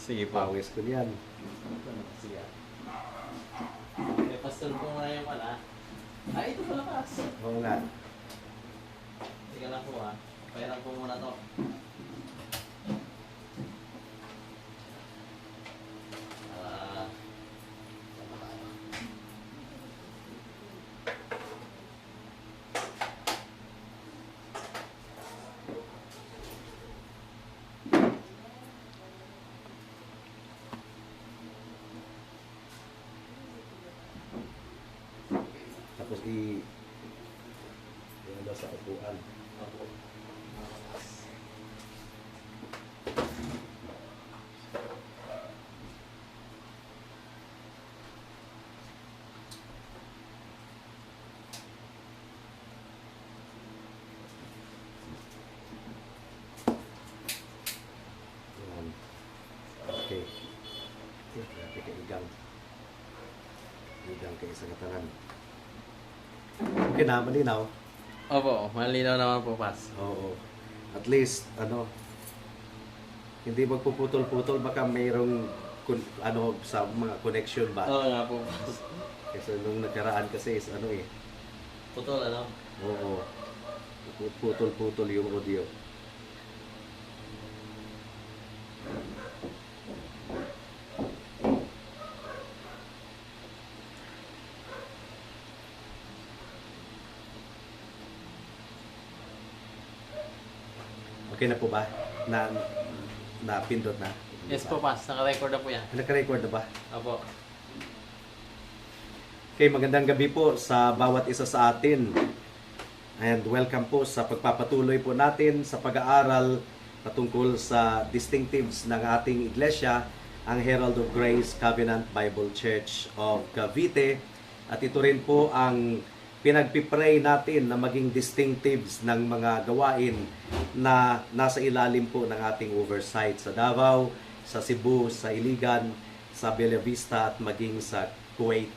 Sige po. Pawis ko yan. Sige. Pastor ko muna yung pala. Ito pala pas. Oo nga. Sige lang po Payaran ko muna to. Tapos yan sa upuan. Opo. Yan. Okay. Grabe ka igang. Igang kayo sa katangan. Okay na, malinaw. Opo, malinaw naman po pas. Oo. At least, hindi magpuputol-putol, baka mayroong sa mga connection ba? Oo nga po pas. Kasi nung nakaraan kasi is Putol oo. Putol-putol yung audio. Okay na po ba? Napindot na? Yes po pas, naka-record na po yan. Naka-record na ba? Opo. Okay, magandang gabi po sa bawat isa sa atin. And welcome po sa pagpapatuloy po natin sa pag-aaral patungkol sa distinctives ng ating iglesia, ang Herald of Grace Covenant Bible Church of Cavite. At ito rin po ang pinagpipray natin na maging distinctives ng mga gawain na nasa ilalim po ng ating oversight sa Davao, sa Cebu, sa Iligan, sa Bella Vista at maging sa Kuwait.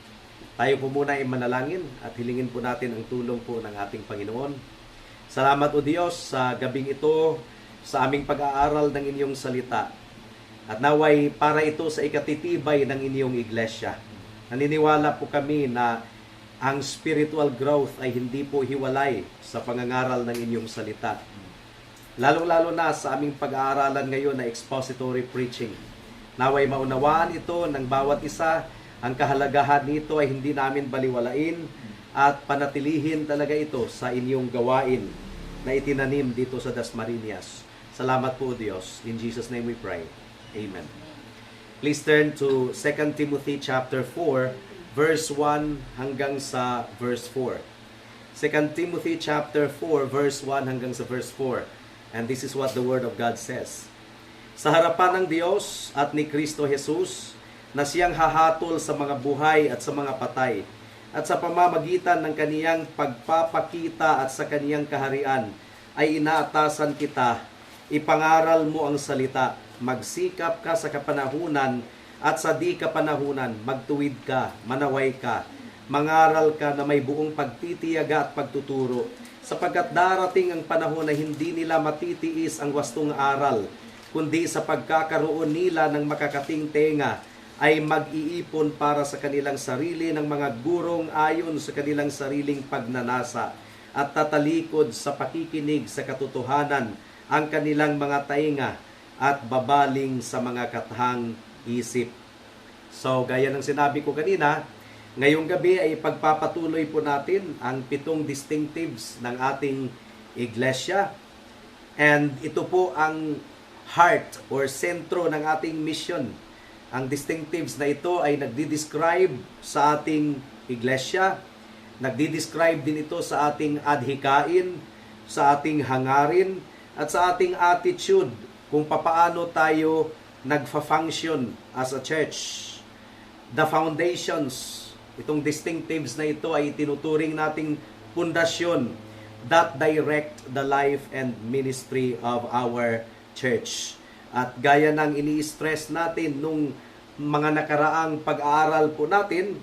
Tayo po muna ay manalangin at hilingin po natin ang tulong po ng ating Panginoon. Salamat o Diyos sa gabing ito, sa aming pag-aaral ng inyong salita. At naway para ito sa ikatitibay ng inyong iglesia. Naniniwala po kami na ang spiritual growth ay hindi po hiwalay sa pangangaral ng inyong salita. Lalong-lalo na sa aming pag-aaralan ngayon na expository preaching. Naway maunawaan ito ng bawat isa. Ang kahalagahan nito ay hindi namin baliwalain at panatilihin talaga ito sa inyong gawain na itinanim dito sa Dasmariñas. Salamat po Diyos. In Jesus' name we pray. Amen. Please turn to 2 Timothy chapter 4, verse 1 hanggang sa verse 4. 2 Timothy chapter 4, verse 1 hanggang sa verse 4. And this is what the Word of God says. Sa harapan ng Diyos at ni Kristo Jesus, na siyang hahatol sa mga buhay at sa mga patay, at sa pamamagitan ng kaniyang pagpapakita at sa kaniyang kaharian, ay inaatasan kita, ipangaral mo ang salita, magsikap ka sa kapanahunan, at sa di kapanahunan, magtuwid ka, manaway ka, mangaral ka na may buong pagtitiyaga at pagtuturo, sapagkat darating ang panahon na hindi nila matitiis ang wastong aral, kundi sa pagkakaroon nila ng makakating tenga, ay mag-iipon para sa kanilang sarili ng mga gurong ayon sa kanilang sariling pagnanasa, at tatalikod sa pakikinig sa katotohanan ang kanilang mga tainga, at babaling sa mga katahang isip. So, gaya ng sinabi ko kanina, ngayong gabi ay pagpapatuloy po natin ang 7 distinctives ng ating iglesia. And ito po ang heart or sentro ng ating mission. Ang distinctives na ito ay nagdi-describe sa ating iglesia, nagdi-describe din ito sa ating adhikain, sa ating hangarin, at sa ating attitude kung papaano tayo nagfa-function as a church. The foundations, itong distinctives na ito ay tinuturing nating pundasyon that direct the life and ministry of our church. At gaya ng ini-stress natin nung mga nakaraang pag-aaral po natin,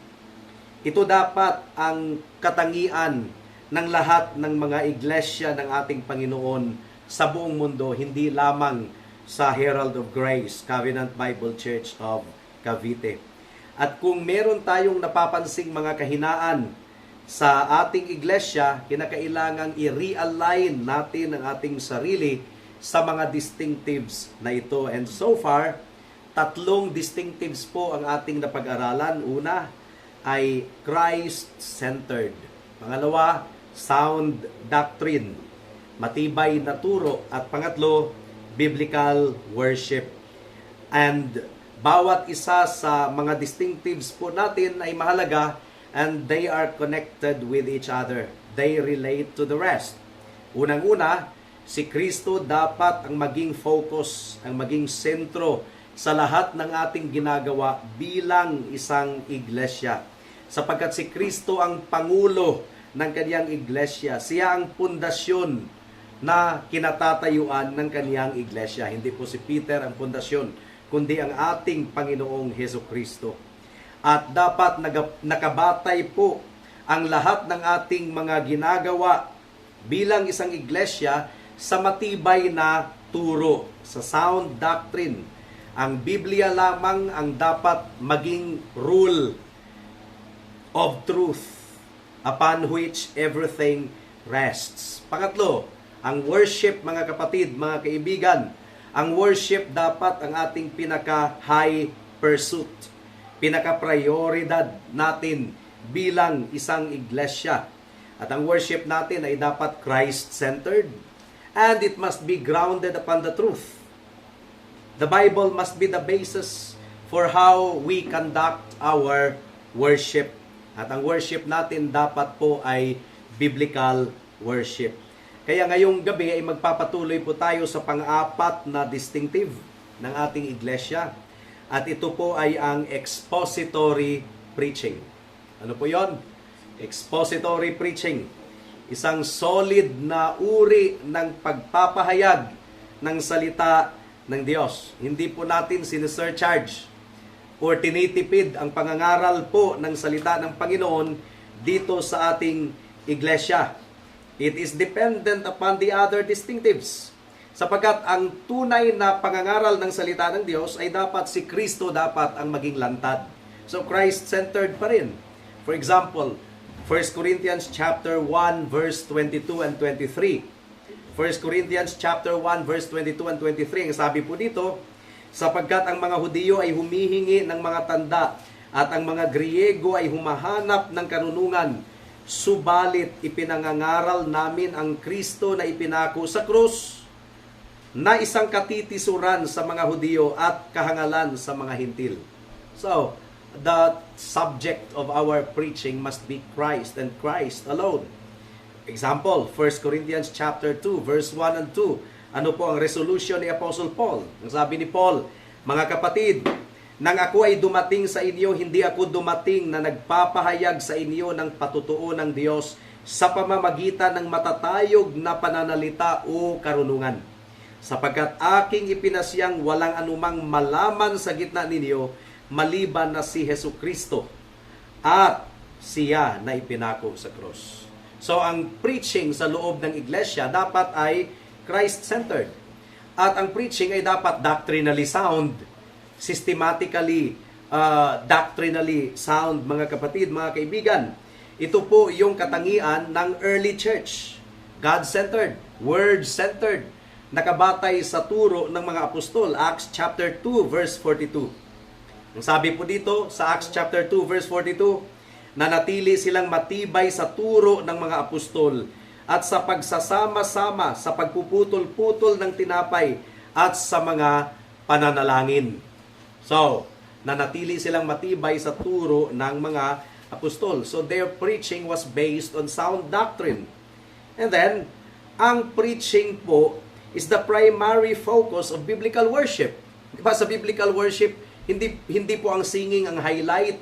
ito dapat ang katangian ng lahat ng mga iglesia ng ating Panginoon sa buong mundo, hindi lamang sa Herald of Grace, Covenant Bible Church of Cavite. At kung meron tayong napapansing mga kahinaan sa ating iglesia, kinakailangang i-realign natin ang ating sarili sa mga distinctives na ito. And so far, 3 distinctives po ang ating napag-aralan. Una ay Christ-centered. Pangalawa, sound doctrine, matibay na turo. At pangatlo, biblical worship. And bawat isa sa mga distinctives po natin ay mahalaga, and they are connected with each other. They relate to the rest. Unang-una, si Kristo dapat ang maging focus, ang maging sentro sa lahat ng ating ginagawa bilang isang iglesia. Sapagkat si Kristo ang pangulo ng kanyang iglesia. Siya ang pundasyon na kinatatayuan ng kanyang iglesia. Hindi po si Peter ang pundasyon, kundi ang ating Panginoong Hesukristo. At dapat nakabatay po ang lahat ng ating mga ginagawa bilang isang iglesia sa matibay na turo, sa sound doctrine. Ang Biblia lamang ang dapat maging rule of truth upon which everything rests. Pangatlo, ang worship, mga kapatid, mga kaibigan, ang worship dapat ang ating pinaka-high pursuit, pinaka-prioridad natin bilang isang iglesia. At ang worship natin ay dapat Christ-centered, and it must be grounded upon the truth. The Bible must be the basis for how we conduct our worship. At ang worship natin dapat po ay biblical worship. Kaya ngayong gabi ay magpapatuloy po tayo sa pang-apat na distinctive ng ating iglesia. At ito po ay ang expository preaching. Ano po yon? Expository preaching. Isang solid na uri ng pagpapahayag ng salita ng Diyos. Hindi po natin sinisurcharge or tinitipid ang pangangaral po ng salita ng Panginoon dito sa ating iglesia. It is dependent upon the other distinctives. Sapagkat ang tunay na pangangaral ng salita ng Diyos ay dapat si Kristo dapat ang maging lantad. So Christ-centered pa rin. For example, 1 Corinthians chapter 1 verse 22 and 23. 1 Corinthians chapter 1 verse 22 and 23. Ang sabi po dito, sapagkat ang mga Hudiyo ay humihingi ng mga tanda at ang mga Griego ay humahanap ng karunungan. Subalit ipinangangaral namin ang Kristo na ipinako sa krus, na isang katitisuran sa mga Hudiyo at kahangalan sa mga Hintil. So, the subject of our preaching must be Christ and Christ alone. Example, 1 Corinthians chapter 2, verse 1 and 2. Ano po ang resolution ni Apostle Paul? Ang sabi ni Paul, mga kapatid, nang ako ay dumating sa inyo, hindi ako dumating na nagpapahayag sa inyo ng patutuo ng Diyos sa pamamagitan ng matatayog na pananalita o karunungan. Sapagkat aking ipinasyang walang anumang malaman sa gitna ninyo, maliban na si Hesukristo at siya na ipinako sa cross. So ang preaching sa loob ng iglesia dapat ay Christ-centered. At ang preaching ay dapat doctrinally sound, systematically, doctrinally sound, mga kapatid, mga kaibigan. Ito po yung katangian ng early church. God-centered, Word-centered, nakabatay sa turo ng mga apostol. Acts chapter 2 verse 42. Ang sabi po dito sa Acts chapter 2 verse 42, nanatili silang matibay sa turo ng mga apostol at sa pagsasama-sama sa pagpuputol-putol ng tinapay at sa mga pananalangin. So, nanatili silang matibay sa turo ng mga apostol. So, their preaching was based on sound doctrine. And then, ang preaching po is the primary focus of biblical worship. Diba sa biblical worship, hindi po ang singing ang highlight,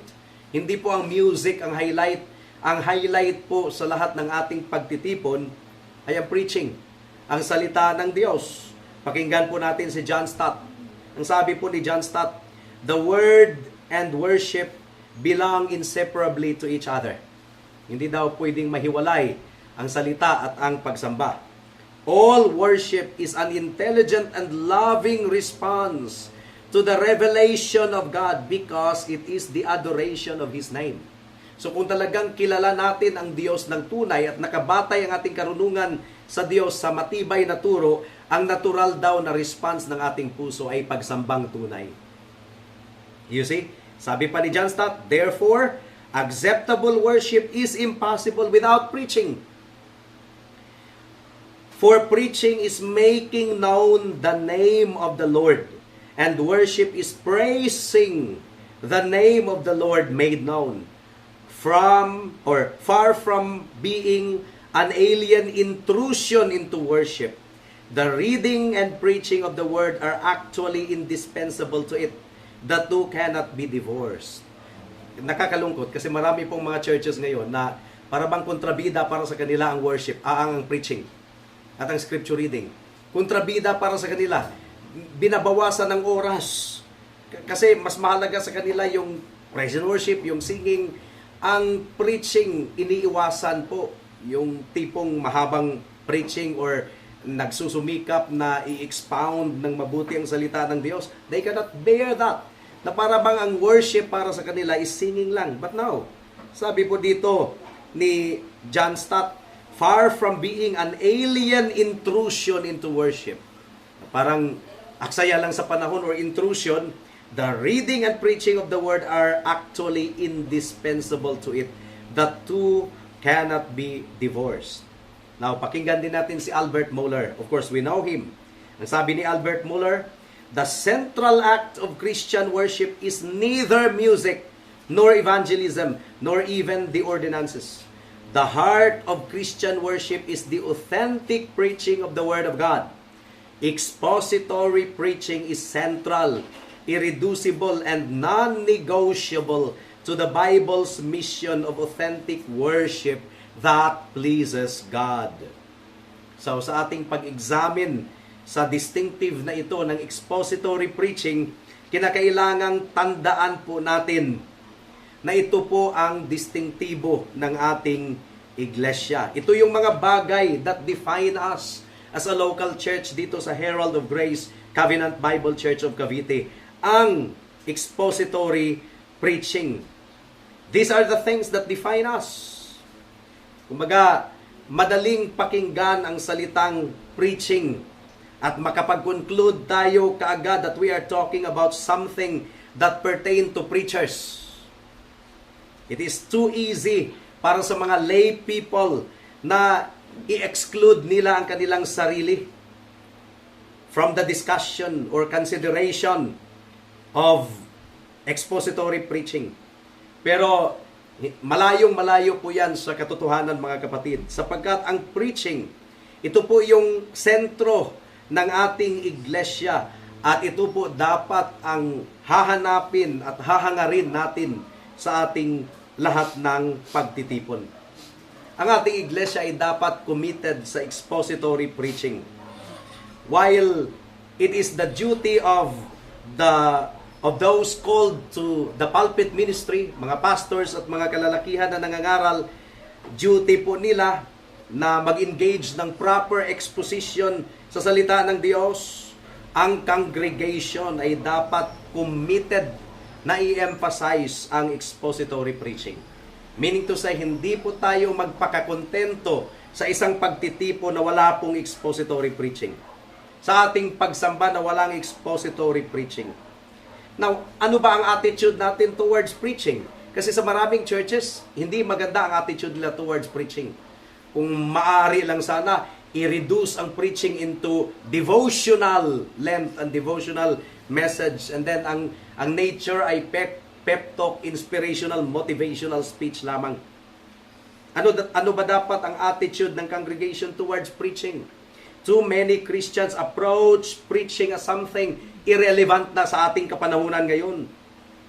hindi po ang music ang highlight. Ang highlight po sa lahat ng ating pagtitipon ay ang preaching, ang salita ng Diyos. Pakinggan po natin si John Stott. Ang sabi po ni John Stott, the word and worship belong inseparably to each other. Hindi daw pwedeng mahiwalay ang salita at ang pagsamba. All worship is an intelligent and loving response to the revelation of God because it is the adoration of His name. So kung talagang kilala natin ang Diyos ng tunay at nakabatay ang ating karunungan sa Diyos sa matibay na turo, ang natural daw na response ng ating puso ay pagsambang tunay. You see? Sabi pa ni John Stott, therefore, acceptable worship is impossible without preaching. For preaching is making known the name of the Lord, and worship is praising the name of the Lord made known. Far from being an alien intrusion into worship, the reading and preaching of the word are actually indispensable to it. The two cannot be divorced. Nakakalungkot kasi marami pong mga churches ngayon na para bang kontrabida para sa kanila ang worship, ang preaching at ang scripture reading. Kontrabida para sa kanila. Binabawasan ng oras. Kasi mas mahalaga sa kanila yung praise and worship, yung singing. Ang preaching, iniiwasan po. Yung tipong mahabang preaching or nagsusumikap na i-expound ng mabuti ang salita ng Diyos. They cannot bear that. Na para bang ang worship para sa kanila is singing lang. But now, sabi po dito ni John Stott, far from being an alien intrusion into worship. Parang aksaya lang sa panahon or intrusion, the reading and preaching of the word are actually indispensable to it. The two cannot be divorced. Now, pakinggan din natin si Albert Mohler. Of course, we know him. Ang sabi ni Albert Mohler, the central act of Christian worship is neither music, nor evangelism, nor even the ordinances. The heart of Christian worship is the authentic preaching of the Word of God. Expository preaching is central, irreducible, and non-negotiable to the Bible's mission of authentic worship that pleases God. So sa ating pag-examine sa distinctive na ito ng expository preaching, kinakailangang tandaan po natin na ito po ang distintibo ng ating iglesia. Ito yung mga bagay that define us as a local church dito sa Herald of Grace Covenant Bible Church of Cavite. Ang expository preaching. These are the things that define us. Kumbaga, madaling pakinggan ang salitang preaching at makapag-conclude tayo kaagad that we are talking about something that pertain to preachers. It is too easy para sa mga lay people na i-exclude nila ang kanilang sarili from the discussion or consideration of expository preaching. Pero malayong-malayo po yan sa katotohanan, mga kapatid, sapagkat ang preaching, ito po yung sentro ng ating iglesia at ito po dapat ang hahanapin at hahangarin natin sa ating lahat ng pagtitipon. Ang ating iglesia ay dapat committed sa expository preaching. While it is the duty of those called to the pulpit ministry, mga pastors at mga kalalakihan na nangangaral, duty po nila na mag-engage ng proper exposition sa salita ng Diyos. Ang congregation ay dapat committed na i-emphasize ang expository preaching. Meaning to say, hindi po tayo magpakakontento sa isang pagtitipo na wala pong expository preaching. Sa ating pagsamba na walang expository preaching. Now, ano ba ang attitude natin towards preaching? Kasi sa maraming churches, hindi maganda ang attitude nila towards preaching. Kung maaari lang sana, i-reduce ang preaching into devotional length and devotional message. And then, ang nature ay pep talk, inspirational, motivational speech lamang. Ano ba dapat ang attitude ng congregation towards preaching? Too many Christians approach preaching as something irrelevant na sa ating kapanahunan ngayon.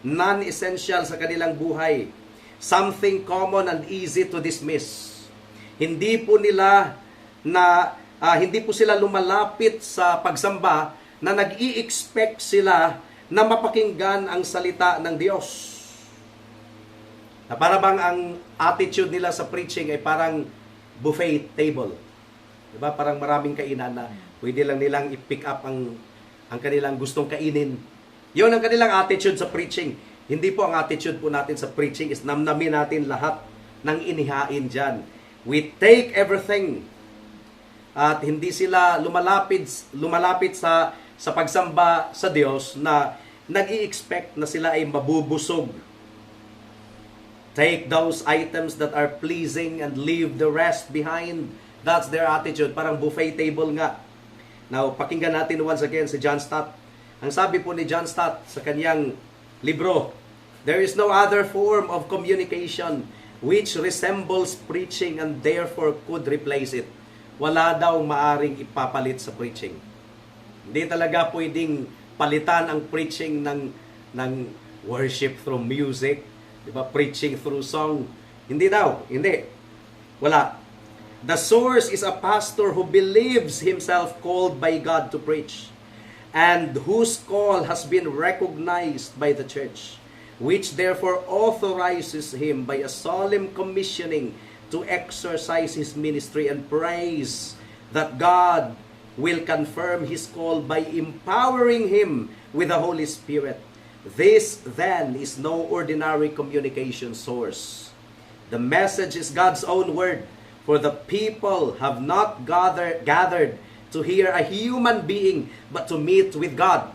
Non-essential sa kanilang buhay. Something common and easy to dismiss. Hindi po sila lumalapit sa pagsamba na nag-i-expect sila na mapakinggan ang salita ng Diyos. Na para bang ang attitude nila sa preaching ay parang buffet table. Diba? Parang maraming kainan na pwede lang nilang i-pick up ang kanilang gustong kainin. Yun ang kanilang attitude sa preaching. Hindi po ang attitude po natin sa preaching is namnamin natin lahat ng inihain dyan. We take everything. At hindi sila lumalapit sa pagsamba sa Diyos na nag-i-expect na sila ay mabubusog. Take those items that are pleasing and leave the rest behind. That's their attitude. Parang buffet table nga. Now, pakinggan natin once again si John Stott. Ang sabi po ni John Stott sa kanyang libro, there is no other form of communication which resembles preaching and therefore could replace it. Wala daw maaring ipapalit sa preaching. Hindi talaga pwedeng palitan ang preaching ng worship through music, di ba? Preaching through song. Hindi daw, hindi. Wala. The source is a pastor who believes himself called by God to preach, and whose call has been recognized by the church, which therefore authorizes him by a solemn commissioning to exercise his ministry, and prays that God will confirm his call by empowering him with the Holy Spirit. This then is no ordinary communication source. The message is God's own word, for the people have not gathered to hear a human being, but to meet with God.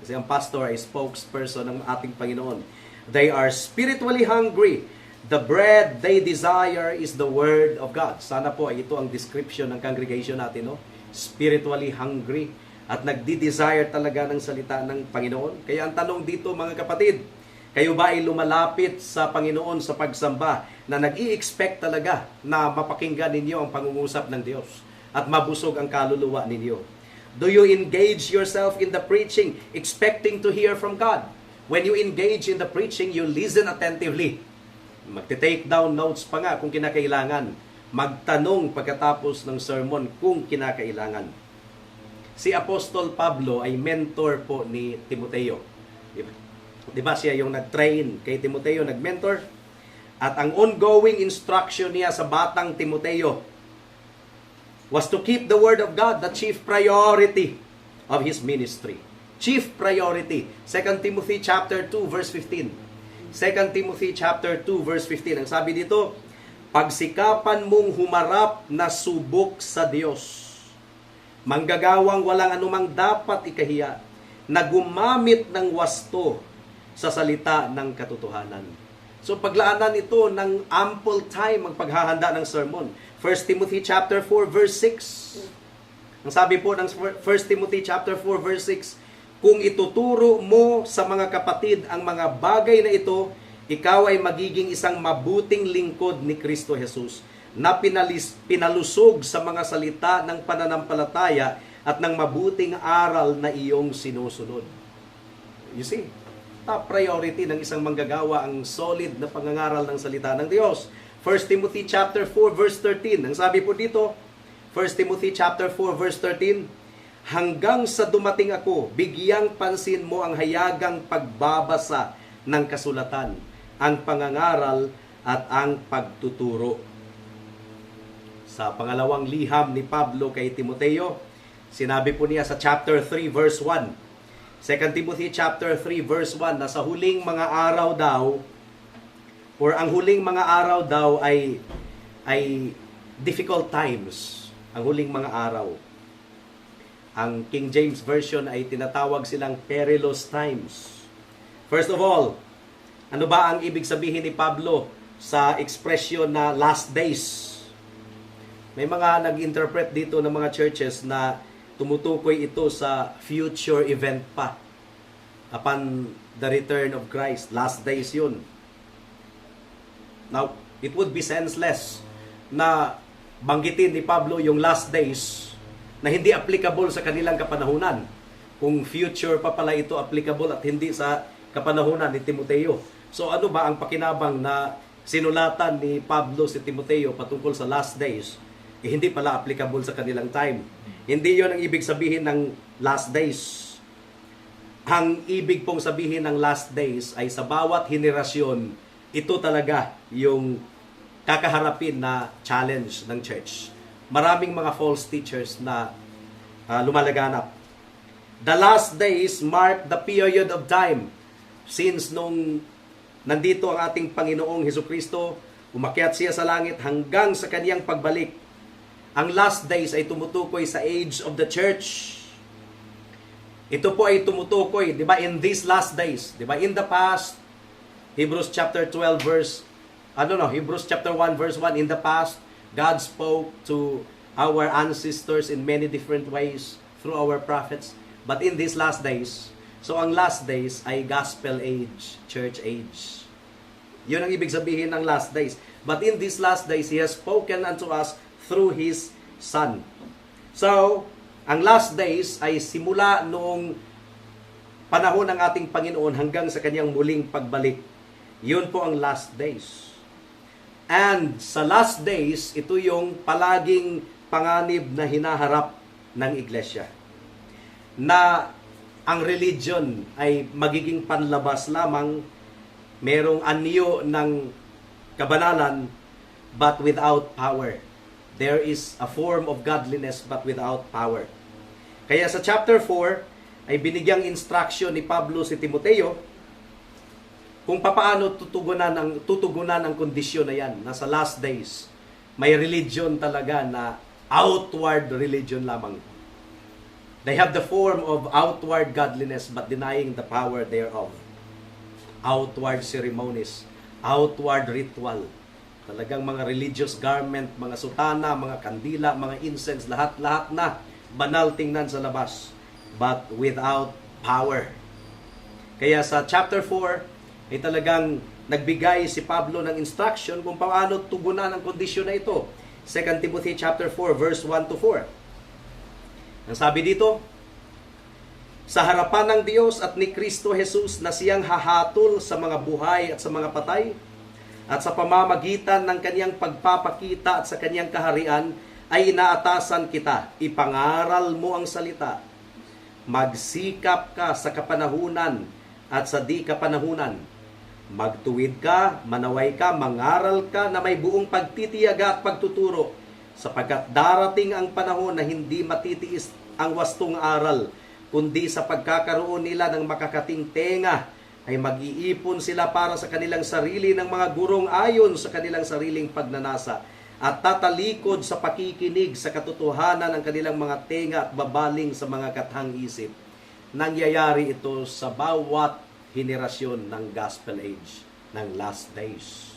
Kasi ang pastor ay spokesperson ng ating Panginoon. They are spiritually hungry. The bread they desire is the Word of God. Sana po ay ito ang description ng congregation natin, no? Spiritually hungry at nagdi-desire talaga ng salita ng Panginoon. Kaya ang tanong dito, mga kapatid, kayo ba ay lumalapit sa Panginoon sa pagsamba na nag-i-expect talaga na mapakinggan ninyo ang pangungusap ng Diyos at mabusog ang kaluluwa ninyo? Do you engage yourself in the preaching expecting to hear from God? When you engage in the preaching, you listen attentively. Magte-take down notes pa nga kung kinakailangan. Magtanong pagkatapos ng sermon kung kinakailangan. Si Apostol Pablo ay mentor po ni Timoteo. Diba siya yung nag-train kay Timoteo, nag-mentor? At ang ongoing instruction niya sa batang Timoteo was to keep the Word of God the chief priority of his ministry. Chief priority. 2 Timothy chapter 2 verse 15. 2 Timothy chapter 2 verse 15. Ang sabi dito, pagsikapan mong humarap na subok sa Diyos, manggagawang walang anumang dapat ikahiya, na gumamit ng wasto sa salita ng katotohanan. So paglaanan ito ng ample time ang paghahanda ng sermon. 1 Timothy chapter 4 verse 6. Ang sabi po ng 1 Timothy chapter 4 verse 6, kung ituturo mo sa mga kapatid ang mga bagay na ito, ikaw ay magiging isang mabuting lingkod ni Kristo Jesus na pinalusog sa mga salita ng pananampalataya at ng mabuting aral na iyong sinusunod. You see, top priority ng isang manggagawa ang solid na pangangaral ng salita ng Diyos. 1 Timothy chapter 4 verse 13. Ang sabi po dito, 1 Timothy chapter 4 verse 13, hanggang sa dumating ako, bigyang pansin mo ang hayagang pagbabasa ng kasulatan, ang pangangaral at ang pagtuturo. Sa pangalawang liham ni Pablo kay Timoteo, sinabi po niya sa chapter 3 verse 1, 2 Timothy chapter 3 verse 1, na sa huling mga araw daw, or ang huling mga araw daw ay difficult times. Ang huling mga araw. Ang King James Version ay tinatawag silang perilous times. First of all, ano ba ang ibig sabihin ni Pablo sa expression na last days? May mga nag-interpret dito ng mga churches na tumutukoy ito sa future event pa. Upon the return of Christ. Last days yun. Now, it would be senseless na banggitin ni Pablo yung last days na hindi applicable sa kanilang kapanahunan. Kung future pa pala ito applicable at hindi sa kapanahunan ni Timoteo. So ano ba ang pakinabang na sinulatan ni Pablo si Timoteo patungkol sa last days? Hindi pala applicable sa kanilang time. Hindi yon ang ibig sabihin ng last days. Ang ibig pong sabihin ng last days ay sa bawat henerasyon, ito talaga yung kakaharapin na challenge ng church. maraming mga false teachers na lumalaganap. The last days mark the period of time since nung nandito ang ating Panginoong Hesukristo, umakyat siya sa langit hanggang sa kaniyang pagbalik. Ang last days ay tumutukoy sa age of the church. Ito po ay tumutukoy, di ba, in these last days. Di ba, in the past, Hebrews chapter 1 verse 1, in the past, God spoke to our ancestors in many different ways through our prophets. But in these last days, so ang last days ay gospel age, church age. Yun ang ibig sabihin ng last days. But in these last days, He has spoken unto us through His Son. So, ang last days ay simula noong panahon ng ating Panginoon hanggang sa Kanyang muling pagbalik. Yun po ang last days. And sa last days, ito yung palaging panganib na hinaharap ng iglesia. Na ang religion ay magiging panlabas lamang, merong anyo ng kabanalan, but without power. There is a form of godliness but without power. Kaya sa chapter 4 ay binigyang instruction ni Pablo si Timoteo kung paano tutugunan ang kondisyon na yan. Nasa last days, may religion talaga na outward religion lamang. They have the form of outward godliness but denying the power thereof. Outward ceremonies, outward ritual. Talagang mga religious garment, mga sutana, mga kandila, mga incense, lahat-lahat na banal tingnan sa labas, but without power. Kaya sa chapter 4, ay talagang nagbigay si Pablo ng instruction kung paano tugunan ang kondisyon na ito. 2 Timothy chapter 4, verse 1 to 4. Ang sabi dito, sa harapan ng Diyos at ni Kristo Jesus na siyang hahatol sa mga buhay at sa mga patay, at sa pamamagitan ng kaniyang pagpapakita at sa kaniyang kaharian, ay inaatasan kita, ipangaral mo ang salita, magsikap ka sa kapanahunan at sa di kapanahunan, magtuwid ka, manaway ka, mangaral ka na may buong pagtitiyaga at pagtuturo, sapagkat darating ang panahon na hindi matitiis ang wastong aral, kundi sa pagkakaroon nila ng makakating tenga, ay mag-iipon sila para sa kanilang sarili ng mga gurong ayon sa kanilang sariling pagnanasa, at tatalikod sa pakikinig sa katotohanan ng kanilang mga tenga at babaling sa mga kathang isip. Nangyayari ito sa bawat henerasyon ng gospel age, ng last days.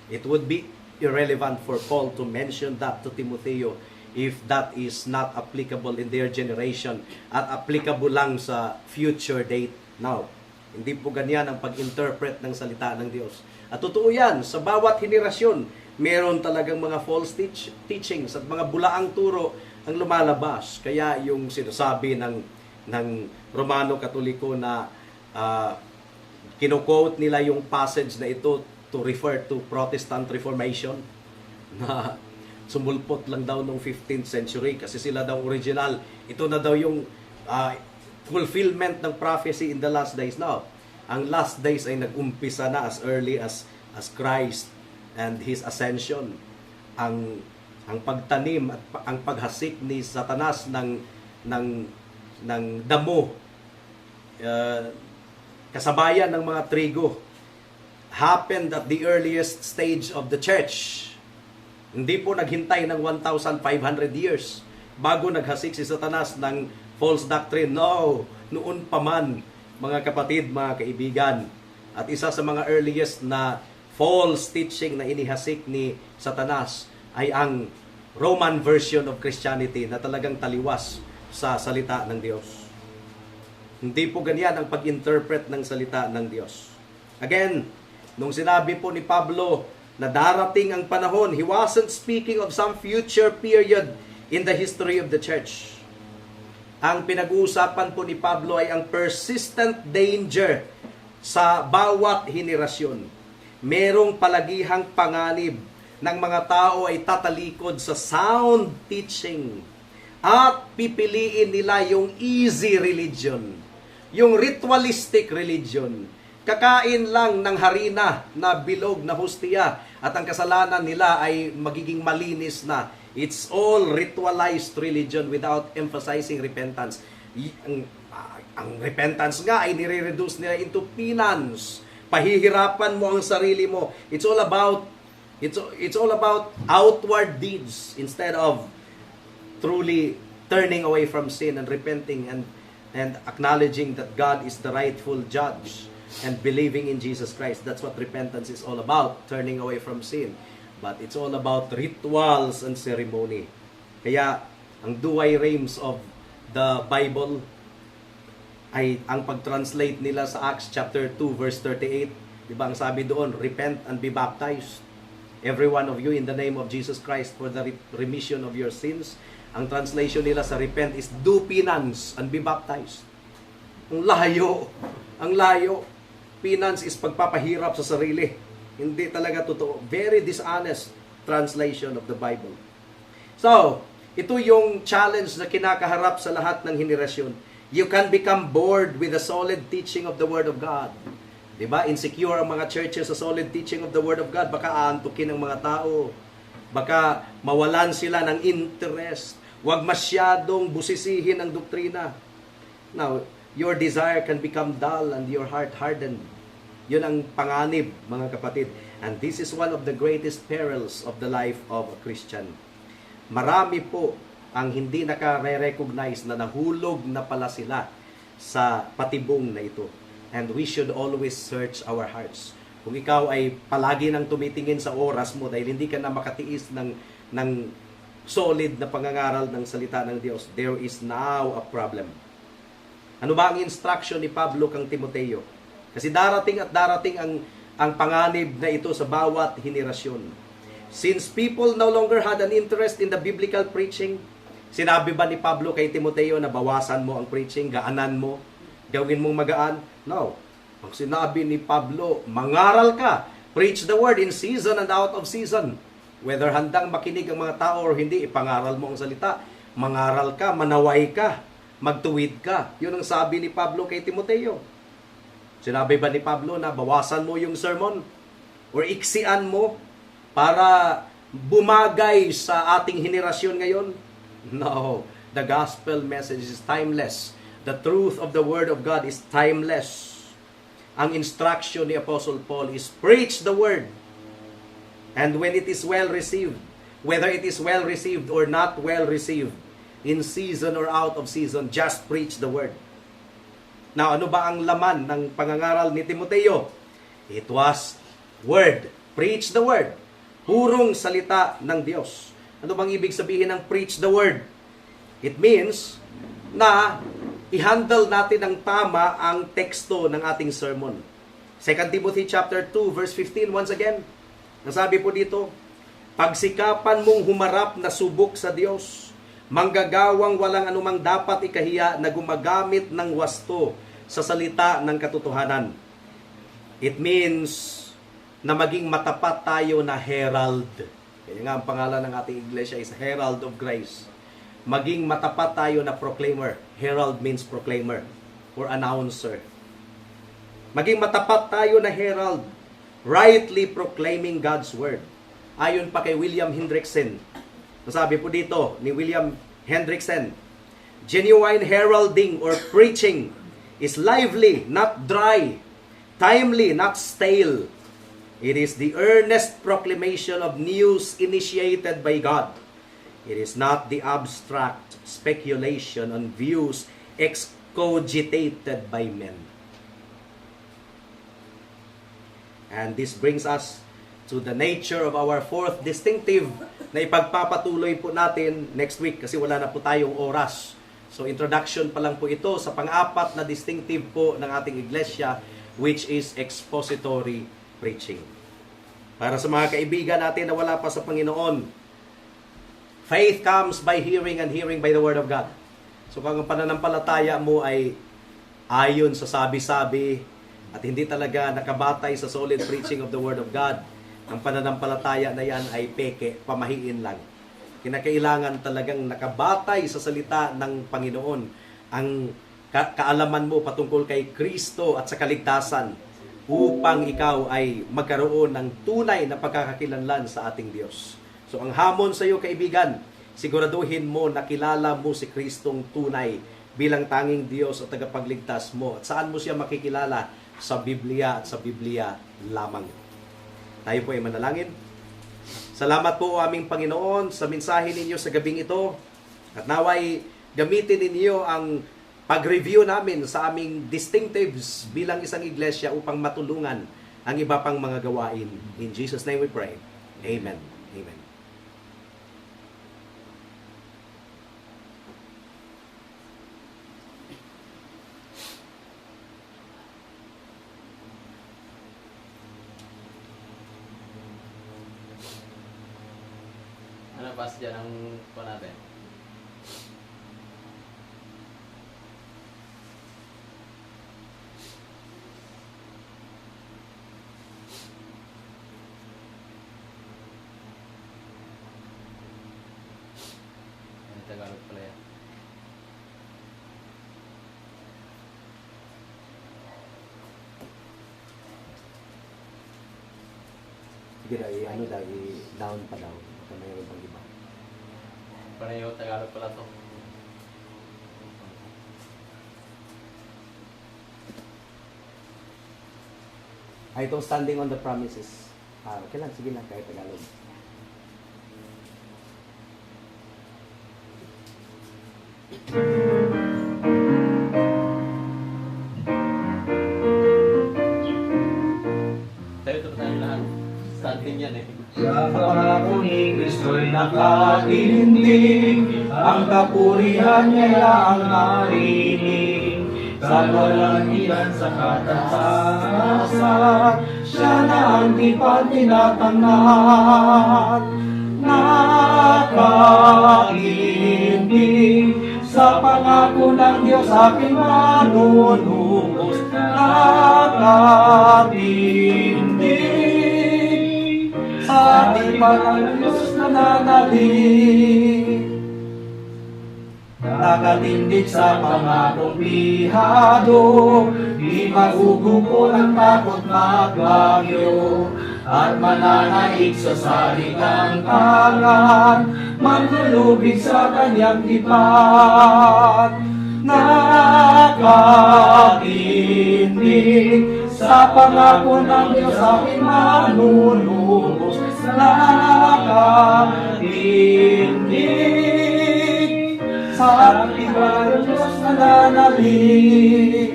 It would be irrelevant for Paul to mention that to Timoteo if that is not applicable in their generation at applicable lang sa future date now. Hindi po ganyan ang pag-interpret ng salita ng Diyos. At totoo yan, sa bawat henerasyon, meron talagang mga false teachings at mga bulaang turo ang lumalabas. Kaya yung sinasabi ng Romano Katoliko na kino-quote nila yung passage na ito to refer to Protestant Reformation na sumulpot lang daw noong 15th century kasi sila daw original. Ito na daw yung fulfillment ng prophecy in the last days. Now, ang last days ay nag-umpisa na as early as Christ and His ascension. Ang pagtanim at ang paghasik ni Satanas ng damo, kasabayan ng mga trigo, happened at the earliest stage of the church. Hindi po naghintay ng 1,500 years bago naghasik si Satanas ng false doctrine. No, noon pa man, mga kapatid, mga kaibigan. At isa sa mga earliest na false teaching na inihasik ni Satanas ay ang Roman version of Christianity na talagang taliwas sa salita ng Diyos. Hindi po ganyan ang pag-interpret ng salita ng Diyos. Again, nung sinabi po ni Pablo na darating ang panahon, he wasn't speaking of some future period in the history of the church. Ang pinag-uusapan po ni Pablo ay ang persistent danger sa bawat henerasyon. Merong palagihang panganib ng mga tao ay tatalikod sa sound teaching at pipiliin nila yung easy religion, yung ritualistic religion. Kakain lang ng harina na bilog na hostia at ang kasalanan nila ay magiging malinis na. It's all ritualized religion without emphasizing repentance. Ang repentance nga ay nire-reduce nila into penance. Pahihirapan mo ang sarili mo. It's all about outward deeds instead of truly turning away from sin and repenting and acknowledging that God is the rightful judge and believing in Jesus Christ. That's what repentance is all about, turning away from sin. But it's all about rituals and ceremony. Kaya ang dual realms of the Bible ay ang pag-translate nila sa Acts chapter 2 verse 38. Diba ang sabi doon, repent and be baptized, every one of you, in the name of Jesus Christ for the remission of your sins. Ang translation nila sa repent is do penance and be baptized. Ang layo. Ang layo. Penance is pagpapahirap sa sarili. Hindi talaga totoo. Very dishonest translation of the Bible. So, ito yung challenge na kinakaharap sa lahat ng henerasyon. You can become bored with the solid teaching of the Word of God. Diba? Insecure ang mga churches sa solid teaching of the Word of God. Baka aantukin ng mga tao. Baka mawalan sila ng interest. Huwag masyadong busisihin ang doktrina. Now, your desire can become dull and your heart hardened. Yun ang panganib, mga kapatid. And this is one of the greatest perils of the life of a Christian. Marami po ang hindi nakare-recognize na nahulog na pala sila sa patibong na ito. And we should always search our hearts. Kung ikaw ay palagi nang tumitingin sa oras mo dahil hindi ka na makatiis ng solid na pangangaral ng salita ng Diyos, there is now a problem. Ano ba ang instruction ni Pablo kang Timoteo? Kasi darating at darating ang panganib na ito sa bawat henerasyon. Since people no longer had an interest in the biblical preaching, sinabi ba ni Pablo kay Timoteo na bawasan mo ang preaching, gaanan mo, gawin mong magaan? No. Ang sinabi ni Pablo, mangaral ka, preach the word in season and out of season. Whether handang makinig ang mga tao or hindi, ipangaral mo ang salita. Mangaral ka, manaway ka, magtuwid ka. Yun ang sabi ni Pablo kay Timoteo. Sinabi ba ni Pablo na bawasan mo yung sermon? Or iksian mo para bumagay sa ating henerasyon ngayon? No. The gospel message is timeless. The truth of the word of God is timeless. Ang instruction ni Apostle Paul is preach the word. And when it is well received, whether it is well received or not well received, in season or out of season, just preach the word. Now, ano ba ang laman ng pangangaral ni Timoteo? It was word. Preach the word. Purong salita ng Diyos. Ano bang ibig sabihin ng preach the word? It means na i-handle natin ng tama ang teksto ng ating sermon. 2 Timothy chapter 2 verse 15 once again. Ang sabi po dito, pagsikapan mong humarap na subok sa Diyos, manggagawang walang anumang dapat ikahiya na gumagamit ng wasto sa salita ng katotohanan. It means na maging matapat tayo na herald. Kaya nga ang pangalan ng ating iglesia is Herald of Grace. Maging matapat tayo na proclaimer. Herald means proclaimer or announcer. Maging matapat tayo na herald, rightly proclaiming God's word. Ayon pa kay William Hendrickson, nasabi po dito ni William Hendrickson, genuine heralding or preaching is lively, not dry, timely, not stale. It is the earnest proclamation of news initiated by God. It is not the abstract speculation on views excogitated by men. And this brings us to the nature of our fourth distinctive na ipagpapatuloy po natin next week kasi wala na po tayong oras. So introduction pa lang po ito sa pang-apat na distinctive po ng ating iglesia, which is expository preaching. Para sa mga kaibigan natin na wala pa sa Panginoon, faith comes by hearing and hearing by the Word of God. So kung ang pananampalataya mo ay ayon sa sabi-sabi at hindi talaga nakabatay sa solid preaching of the Word of God, ang pananampalataya na yan ay peke, pamahiin lang. Kinakailangan talagang nakabatay sa salita ng Panginoon ang kaalaman mo patungkol kay Kristo at sa kaligtasan upang ikaw ay magkaroon ng tunay na pagkakakilanlan sa ating Diyos. So ang hamon sa iyo kaibigan, siguraduhin mo na kilala mo si Kristong tunay bilang tanging Diyos at tagapagligtas mo. At saan mo siya makikilala? Sa Biblia at sa Biblia lamang. Tayo po ay manalangin. Salamat po aming Panginoon sa mensahe ninyo sa gabing ito. At naway gamitin ninyo ang pag-review namin sa aming distinctives bilang isang iglesia upang matulungan ang iba pang mga gawain. In Jesus' name we pray. Amen. Amen. Ano pas dyan ang po natin? Ano Tagalog pala yan? Sige na, down pa daw. Baka mayroon pang iba. Pareho Tagalog pala to. Ay, itong standing on the promises. Okay lang, sige lang, kahit Tagalog. Tayo lahat. Standing yan eh. Sa pangako ni Kristo'y nakatindig, ang kapurihan niya ang narinig. Sa walangian sa katatasan, siya na ang di pa tinatanggap. Nakatindig, sa pangako ng Diyos aking manunubos. Nakatindig, sa ating ng Diyos na nanalig. Nakatindig sa pangakong bihado, di magugupo ng takot magbagyo, at mananaig sa saligang kangan, manlulubig sa kanyang tipan. Nakatindig, sa pangako ng Diyos aking manunubos. Nakatindig, sa ating ng Diyos na nanalig.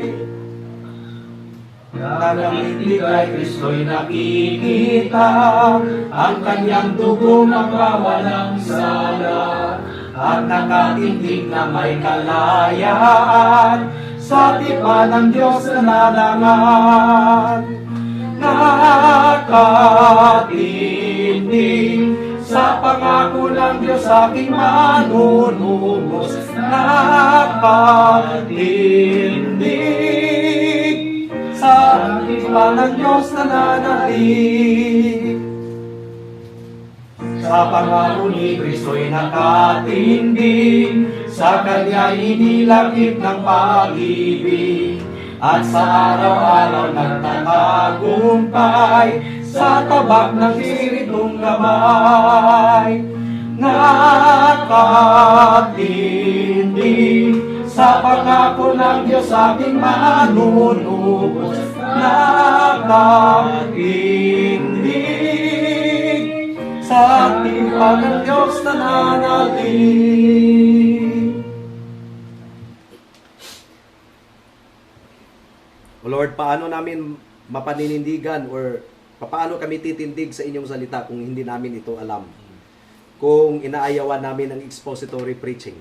Nakatindig kay Kristo'y nakikita, ang kanyang dugo magwawalang sala, at nakatindig na may kalayaan sa tipan ng Diyos na nanangan. Nakatindig, sa pangako ng Diyos aking manunubos. Nakatindig, sa tipan ng Diyos na nanalig. Sa pangako ni Kristo'y nakatindig, sa Kanya inilakip ng pag-ibig, at sa araw-araw nagtatagumpay, sa tabak ng Espiritong gabay. Nakatindig, sa pangako ng Diyos aking manunubos. Nakatindig, sa tipan ng Diyos na nanalig. O Lord, paano namin mapaninindigan or paano kami titindig sa inyong salita kung hindi namin ito alam? Kung inaayawan namin ang expository preaching.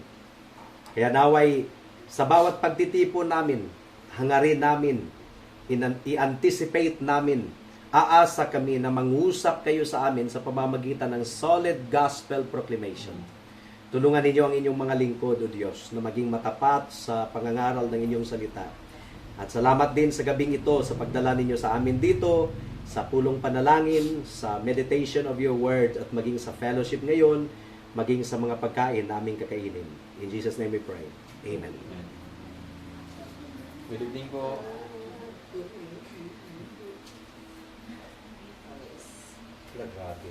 Kaya naway, sa bawat pagtitipon namin, hangarin namin, i-anticipate namin, aasa kami na mangusap kayo sa amin sa pamamagitan ng solid gospel proclamation. Tulungan ninyo ang inyong mga lingkod, O Diyos, na maging matapat sa pangangaral ng inyong salita. At salamat din sa gabing ito sa pagdala ninyo sa amin dito, sa pulong panalangin, sa meditation of your word, at maging sa fellowship ngayon, maging sa mga pagkain na aming kakainin. In Jesus' name we pray. Amen. Good evening po. Grabe.